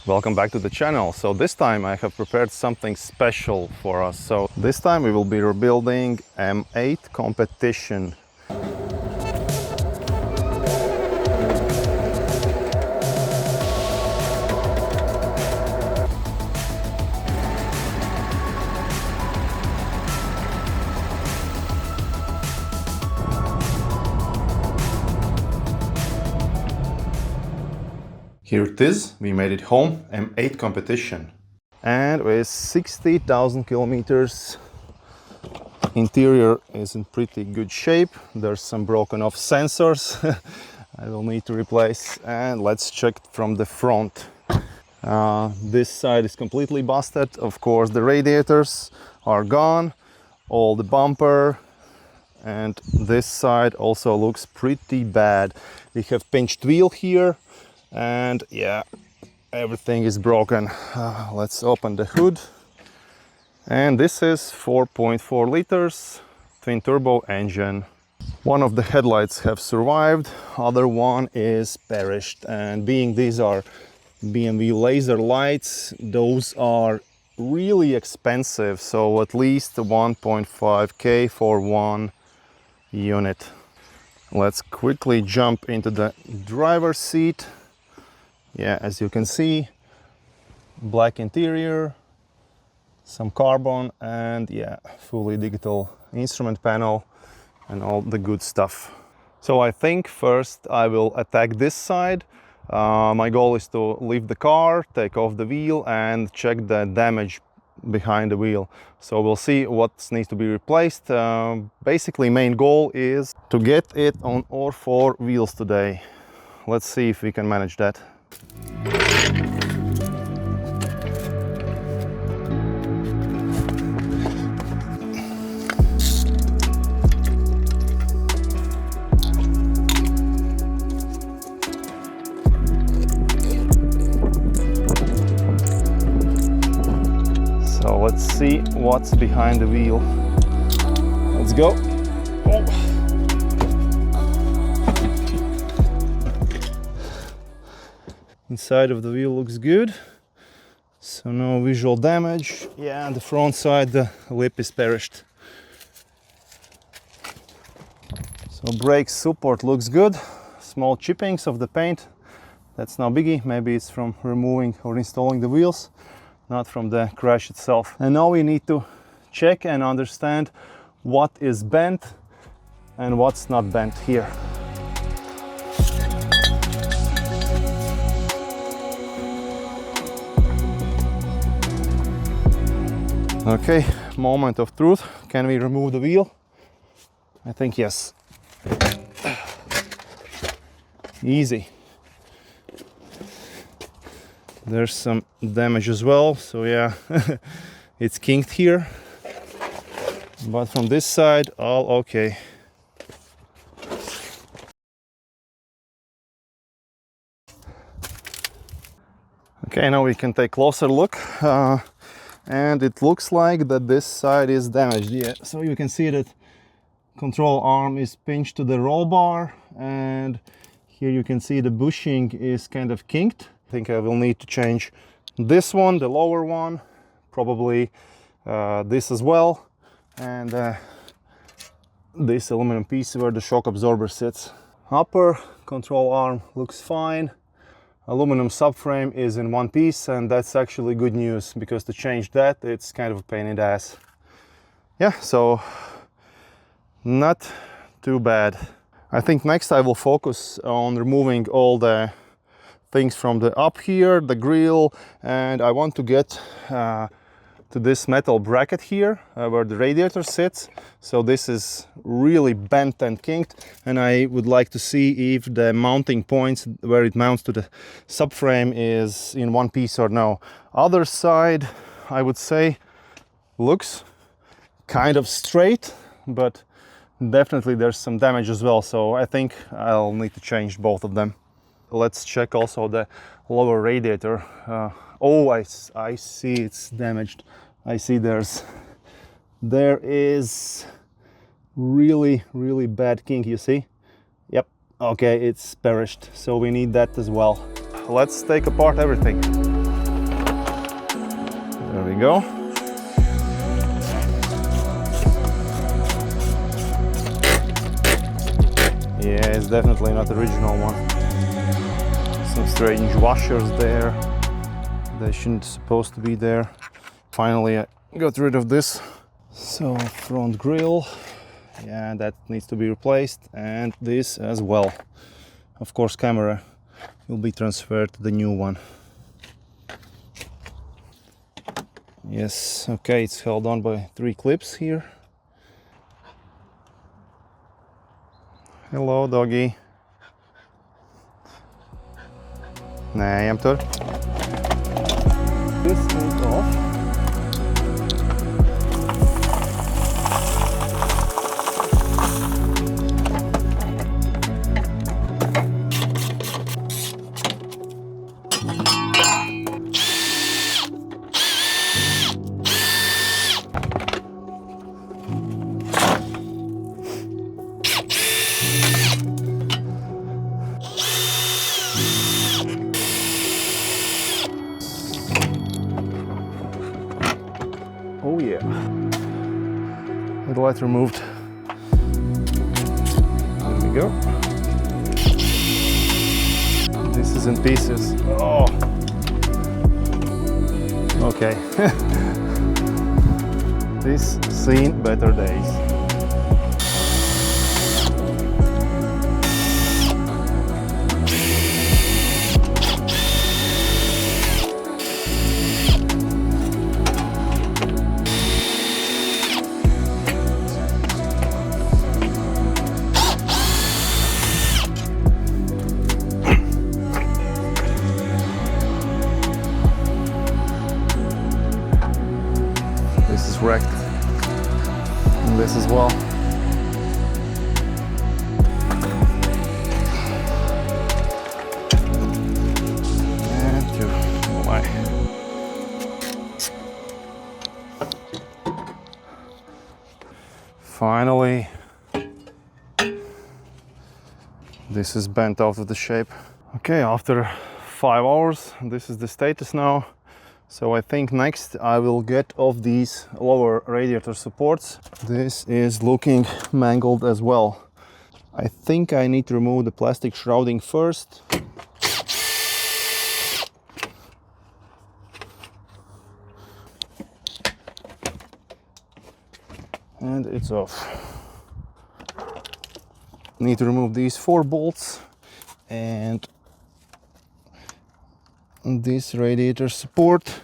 welcome back to the channel. So this time I have prepared something special for us. So this time we will be rebuilding M8 Competition. Here it is, we made it home, M8 Competition. And with 60,000 kilometers, interior is in pretty good shape. There's some broken off sensors I will need to replace. And let's check from the front. This side is completely busted. Of course, the radiators are gone, all the bumper, and this side also looks pretty bad. We have pinched wheel here. And yeah, everything is broken. Let's open the hood. And this is 4.4 liters twin turbo engine. One of the headlights have survived, other one is perished. And being these are BMW laser lights, those are really expensive, so at least 1.5K for one unit. Let's quickly jump into the driver's seat. Yeah, as you can see, black interior, some carbon, and yeah, fully digital instrument panel and all the good stuff. So I think first I will attack this side. My goal is to leave the car, take off the wheel and check the damage behind the wheel. So we'll see what needs to be replaced. Basically, main goal is to get it on all four wheels today. Let's see if we can manage that. So let's see what's behind the wheel. Let's go. Oh. Inside of the wheel looks good, so no visual damage. Yeah, and the front side, the lip is perished. So brake support looks good. Small chippings of the paint, that's no biggie. Maybe it's from removing or installing the wheels, not from the crash itself. And now we need to check and understand what is bent and what's not bent here. Okay, moment of truth. Can we remove the wheel? I think yes. Easy. There's some damage as well, so yeah, it's kinked here. But from this side, all okay. Okay, now we can take a closer look. And it looks like that this side is damaged. Yeah, so you can see that control arm is pinched to the roll bar, and here you can see the bushing is kind of kinked. I think I will need to change this one, the lower one, probably this as well, and this aluminum piece where the shock absorber sits. Upper control arm looks fine. Aluminum subframe is in one piece, and that's actually good news, because to change that, it's kind of a pain in the ass. Yeah, so not too bad. I think next I will focus on removing all the things from the up here, the grill, and I want to get to this metal bracket here where the radiator sits. So this is really bent and kinked, and I would like to see if the mounting points where it mounts to the subframe is in one piece or no. Other side, I would say, looks kind of straight, but definitely there's some damage as well, so I think I'll need to change both of them. Let's check also the lower radiator. Oh, I see it's damaged. I see there is really bad kink, you see? Yep, okay, it's perished, so we need that as well. Let's take apart everything. There we go. Yeah, it's definitely not the original one. Some strange washers there. They shouldn't supposed to be there. Finally, I got rid of this. So front grille, yeah, that needs to be replaced, and this as well. Of course, camera will be transferred to the new one. Yes, okay, it's held on by 3 clips here. Hello, doggy. Nej, jämtar. This is off. Oh yeah, headlight removed. There we go. This is in pieces. Oh, okay. This seen better days. Wrecked, and this as well. And two. Oh my. Finally, this is bent out of the shape. Okay, after 5 hours, this is the status now. So I think next I will get off these lower radiator supports. This is looking mangled as well. I think I need to remove the plastic shrouding first. And it's off. Need to remove these 4 bolts and this radiator support,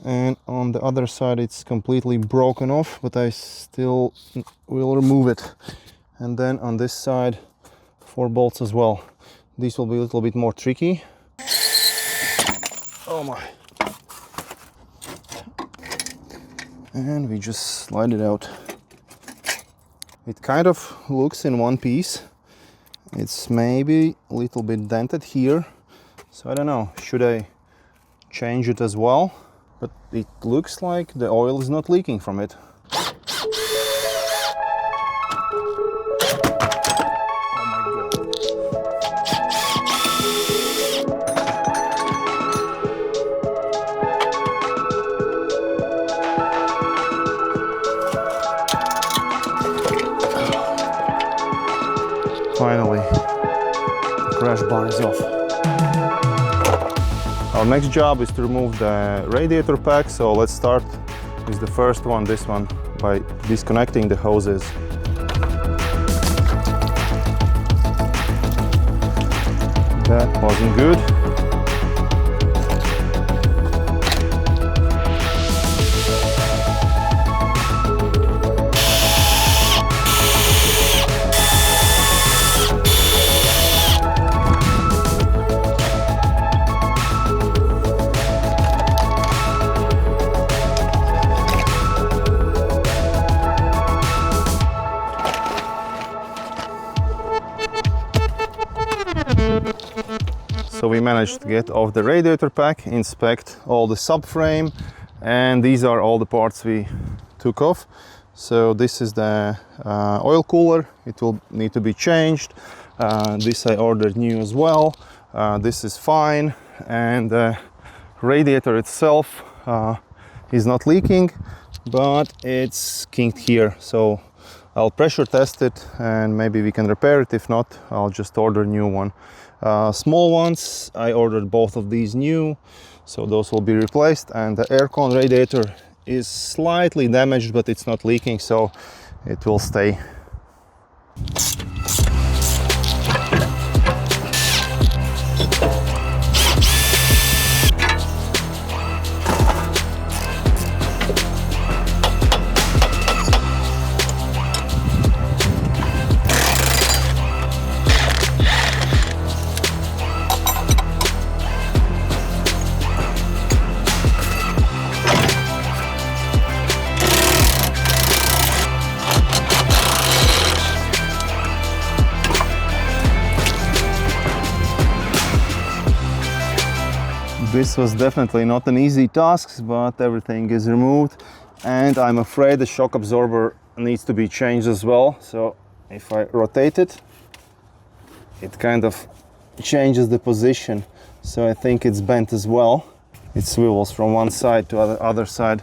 and on the other side it's completely broken off, but I still will remove it. And then on this side 4 bolts as well. These will be a little bit more tricky. Oh my. And we just slide it out. It kind of looks in one piece. It's maybe a little bit dented here. So I don't know, should I change it as well? But it looks like the oil is not leaking from it. Oh my God. Finally, the crash bar is off. Our next job is to remove the radiator pack, so let's start with the first one, this one, by disconnecting the hoses. That wasn't good. So we managed to get off the radiator pack, inspect all the subframe, and these are all the parts we took off. So this is the oil cooler, it will need to be changed. This I ordered new as well. This is fine, and the radiator itself is not leaking, but it's kinked here. So I'll pressure test it and maybe we can repair it. If not, I'll just order a new one. Small ones, I ordered both of these new, so those will be replaced. And the aircon radiator is slightly damaged, but it's not leaking, so it will stay. This was definitely not an easy task, but everything is removed, and I'm afraid the shock absorber needs to be changed as well. So if I rotate it, it kind of changes the position, so I think it's bent as well. It swivels from one side to the other side,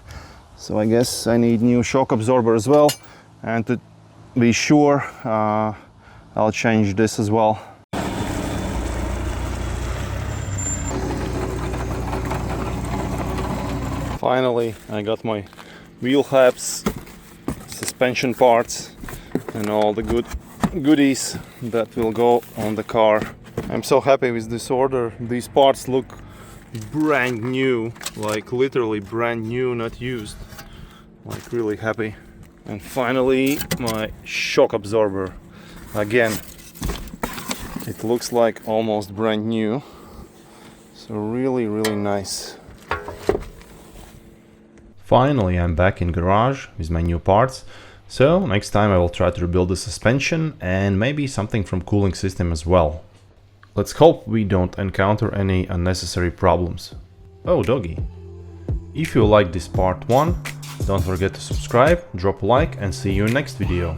so I guess I need new shock absorber as well. And to be sure, I'll change this as well. Finally, I got my wheel hubs, suspension parts, and all the goodies that will go on the car. I'm so happy with this order. These parts look brand new, like literally brand new, not used. Like really happy. And finally, my shock absorber. Again, it looks like almost brand new. So really, really nice. Finally, I'm back in garage with my new parts, so next time I will try to rebuild the suspension and maybe something from cooling system as well. Let's hope we don't encounter any unnecessary problems. Oh, doggy. If you liked this part 1, don't forget to subscribe, drop a like and see you in next video.